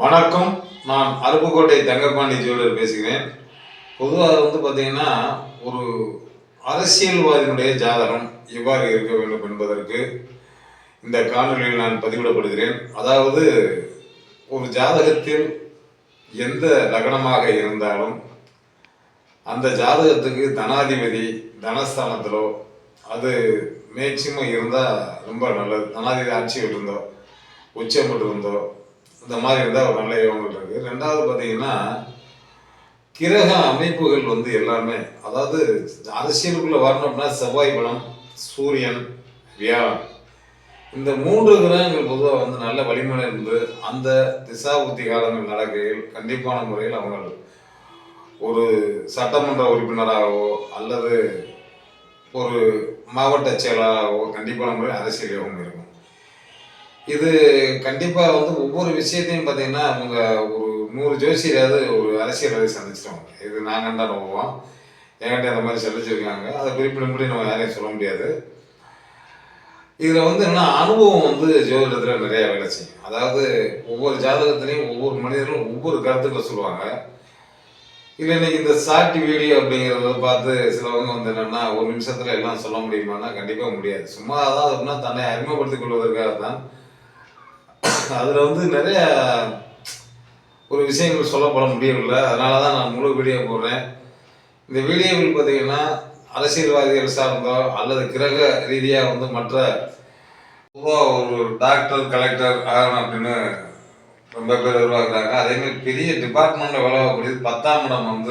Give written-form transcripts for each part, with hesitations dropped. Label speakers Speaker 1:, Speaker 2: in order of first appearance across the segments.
Speaker 1: வணக்கம். நான் அருப்புக்கோட்டை தங்கப்பாண்டி ஜுவல்லர் பேசுகிறேன். பொதுவாக பார்த்தீங்கன்னா, ஒரு அரசியல்வாதியினுடைய ஜாதகம் எவ்வாறு இருக்க வேண்டும் என்பதற்கு இந்த காணொலியில் நான் பதிவிடப்படுகிறேன். அதாவது, ஒரு ஜாதகத்தில் எந்த லக்னமாக இருந்தாலும் அந்த ஜாதகத்துக்கு தனாதிபதி தனஸ்தானத்திலோ அது மேக்சிமம் இருந்தால் ரொம்ப நல்லது. தனாதிபதி ஆட்சி விட்டுருந்தோ உச்சம் விட்டுருந்தோ இந்த மாதிரி இருந்தால் ஒரு நல்ல யோகங்கள் இருக்குது. ரெண்டாவது பார்த்தீங்கன்னா, கிரக அமைப்புகள் எல்லாமே, அதாவது அரசியலுக்குள்ளே வரணும் அப்படின்னா செவ்வாய் பலம், சூரியன், வியாழன், இந்த 3 கிரகங்கள் பொதுவாக நல்ல வலிமையில் இருந்து அந்த திசாபுத்தி காலங்கள் நடக்கையில் கண்டிப்பான முறையில் அவங்க ஒரு சட்டமன்ற உறுப்பினராகவோ அல்லது ஒரு மாவட்ட செயலாளராகவோ கண்டிப்பான முறையில் அரசியல் யோகம் இருக்கும். இது கண்டிப்பாக ஒவ்வொரு விஷயத்தையும் பார்த்தீங்கன்னா, அவங்க ஒரு 100 ஜோசியராவது ஒரு அரசியல்வாதி சந்திச்சிருவாங்க. இது நாங்கள் தான் நம்புவோம். என்கிட்ட அந்த மாதிரி சந்திச்சிருக்காங்க. அதை குறிப்பிடும்படி நம்ம யாரையும் சொல்ல முடியாது. இதில் என்ன அனுபவம் ஜோதிடத்தில் நிறைய வேலை செய்யும். அதாவது ஒவ்வொரு ஜாதகத்திலையும் ஒவ்வொரு மனிதர்களும் ஒவ்வொரு கருத்துக்களை சொல்லுவாங்க. இல்லை இன்னைக்கு இந்த ஷார்ட் வீடியோ அப்படிங்கிறத பார்த்து சிலவங்க என்னென்னா ஒரு நிமிஷத்தில் எல்லாம் சொல்ல முடியுமான்னா கண்டிப்பாக முடியாது. சும்மா அதாவது அப்படின்னா தன்னை அறிமுகப்படுத்திக் கொள்வதற்காக தான். அதில் நிறைய ஒரு விஷயங்கள் சொல்லப்பட முடியவில்லை. அதனால தான் நான் முழு வீடியோ போடுறேன். இந்த வீடியோவில் பார்த்தீங்கன்னா, அரசியல்வாதிகள் சார்ந்தோ அல்லது கிரக ரீதியாக மற்ற பொதுவாக ஒரு டாக்டர், கலெக்டர் ஆகணும் அப்படின்னு ரொம்ப பேர் உருவாக்குறாங்க. அதேமாதிரி பெரிய டிபார்ட்மெண்ட்டில் வேலை வாங்கக்கூடியது 10ஆம் இடம்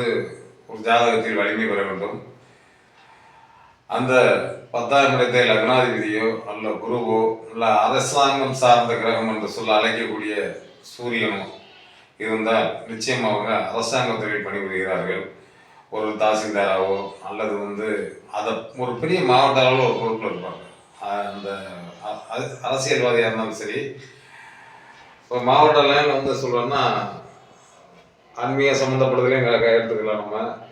Speaker 1: ஒரு ஜாதகத்தில் வலிமை பெற வேண்டும். அந்த 10ஆம் இடத்தை லக்னாதிபதியோ அல்ல குருவோ இல்லை அரசாங்கம் சார்ந்த கிரகம் என்று சொல்ல அழைக்கக்கூடிய சூரியனோ இருந்தால் நிச்சயம் அவங்க அரசாங்கத்துறையில் பணிபுரிகிறார்கள். ஒரு தாசில்தாராவோ அல்லது அதை ஒரு பெரிய மாவட்ட அளவில் ஒரு பொறுப்பில் இருப்பாங்க. அந்த அரசியல்வாதியாக இருந்தாலும் சரி, இப்போ மாவட்ட லைனில் சொல்கிறோன்னா ஆன்மீக சம்மந்தப்பட்டதுலேயும் எடுத்துக்கலாம். நம்ம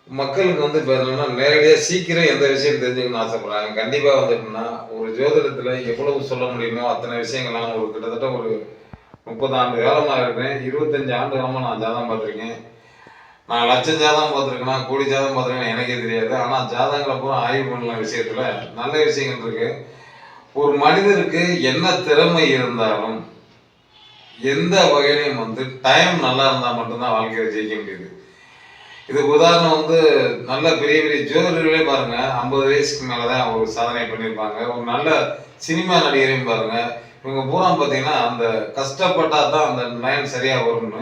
Speaker 1: மக்களுக்கு இப்போ என்னென்னா நேரடியாக சீக்கிரம் எந்த விஷயம் தெரிஞ்சுக்கணும்னு ஆசைப்படுறாங்க. கண்டிப்பாக எப்படின்னா ஒரு ஜோதிடத்தில் எவ்வளவு சொல்ல முடியுமோ அத்தனை விஷயங்கள் நான் கிட்டத்தட்ட ஒரு 30 ஆண்டு காலமாக இருக்கிறேன். 25 ஆண்டு காலமாக நான் ஜாதகம் பார்த்துருக்கேன். நான் லட்சம் ஜாதகம் பார்த்துருக்கேன்னா கோடி ஜாதகம் பார்த்துருக்கேன்னு எனக்கே தெரியாது. ஆனால் ஜாதகங்களை பூரா ஆய்வு பண்ண விஷயத்தில் நல்ல விஷயங்கள் இருக்குது. ஒரு மனிதருக்கு என்ன திறமை இருந்தாலும் எந்த வகையிலையும் டைம் நல்லா இருந்தால் மட்டும்தான் வாழ்க்கையை ஜெயிக்க முடியுது. இதுக்கு உதாரணம் நல்ல பெரிய பெரிய ஜோதிடர்களே பாருங்க, 50 வயசுக்கு மேலே தான் ஒரு சாதனை பண்ணியிருப்பாங்க. ஒரு நல்ல சினிமா நடிகரையும் பாருங்க, இவங்க பூரா பார்த்தீங்கன்னா அந்த கஷ்டப்பட்டா தான் அந்த லைன் சரியாக வரும்னு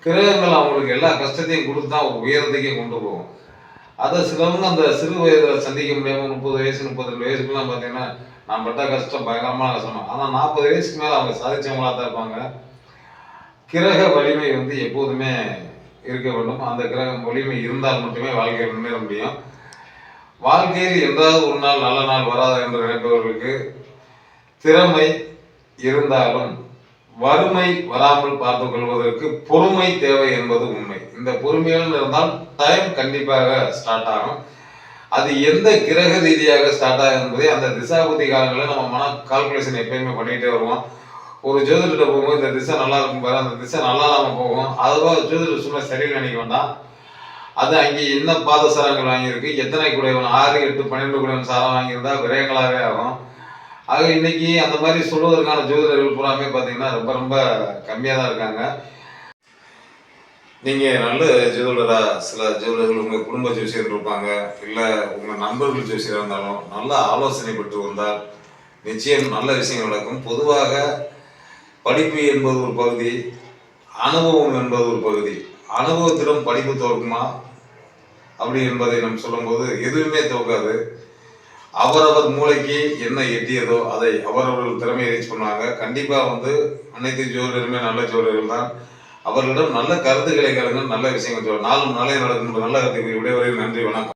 Speaker 1: கிரகங்கள் அவங்களுக்கு எல்லா கஷ்டத்தையும் கொடுத்து தான் ஒரு உயரத்துக்கே கொண்டு போகும். அதை சிலவங்க அந்த சிறு வயதில் சந்திக்க முடியாமல் 30 வயசு 32 வயசுக்குலாம் பார்த்தீங்கன்னா நான் பட்ட கஷ்டம் பயங்கரமான கஷ்டமாக, ஆனால் 40 வயசுக்கு மேலே அவங்க சாதிச்சவங்களா தான் இருப்பாங்க. கிரக வலிமை எப்போதுமே இருக்க வேண்டும். அந்த கிரகம் வலிமை இருந்தால் மட்டுமே வாழ்க்கையில் முன்னேற முடியும். வாழ்க்கையில் என்றாவது ஒரு நாள் நல்ல நாள் வராது என்று நினைப்பவர்களுக்கு திறமை இருந்தாலும் வறுமை வராமல் பார்த்துக் கொள்வதற்கு பொறுமை தேவை என்பது உண்மை. இந்த பொறுமையில் இருந்தால் டைம் கண்டிப்பாக ஸ்டார்ட் ஆகும். அது எந்த கிரக ரீதியாக ஸ்டார்ட் ஆகும் என்பதை அந்த திசாபுத்தி காலங்களில் நம்ம மன கால்குலேஷன் எப்பயுமே பண்ணிகிட்டே வருவோம். ஒரு ஜோதிடத்தை போகும்போது இந்த திசை நல்லா இருக்கும் பாரு, அந்த திசை நல்லா இல்லாமல் போகும். அதுவாக ஜோதிடர் சும்மா சரின்னு நினைக்க வேண்டாம். அது அங்கே என்ன பாதசாரங்கள் வாங்கியிருக்கு, எத்தனை குடைவன் 6, 8, 12 குடைவன் சாரம் வாங்கியிருந்தா விரயங்களாகவே ஆகும். ஆக இன்னைக்கு அந்த மாதிரி சொல்வதற்கான ஜோதிடர்கள் பூராமே பார்த்தீங்கன்னா ரொம்ப ரொம்ப கம்மியாக தான் இருக்காங்க. நீங்கள் நல்ல ஜோதிடராக சில ஜோதிடர்கள் உங்கள் குடும்ப ஜோசியர் இருப்பாங்க, இல்லை உங்கள் நண்பர்கள் ஜோசியராக இருந்தாலும் நல்ல ஆலோசனை பெற்று வந்தால் நிச்சயம் நல்ல விஷயங்கள் நடக்கும். பொதுவாக படிப்பு என்பது ஒரு பகுதி, அனுபவம் என்பது ஒரு பகுதி. அனுபவத்திலும் படிப்பு தோற்குமா அப்படி என்பதை நம்ம சொல்லும்போது எதுவுமே தோக்காது. அவரவர் மூளைக்கு என்ன எட்டியதோ அதை அவரவர்கள் திறமையை ரீச் பண்ணுவாங்க. கண்டிப்பாக அனைத்து ஜோதிடருமே நல்ல ஜோதிடர்கள் தான். அவர்களிடம் நல்ல கருத்துக்களை கேளுங்க, நல்ல விஷயங்கள் சொல்லுவாங்க. நாளும் நாளே நடக்கும் நல்ல கருத்துக்களை விடைவரை. நன்றி, வணக்கம்.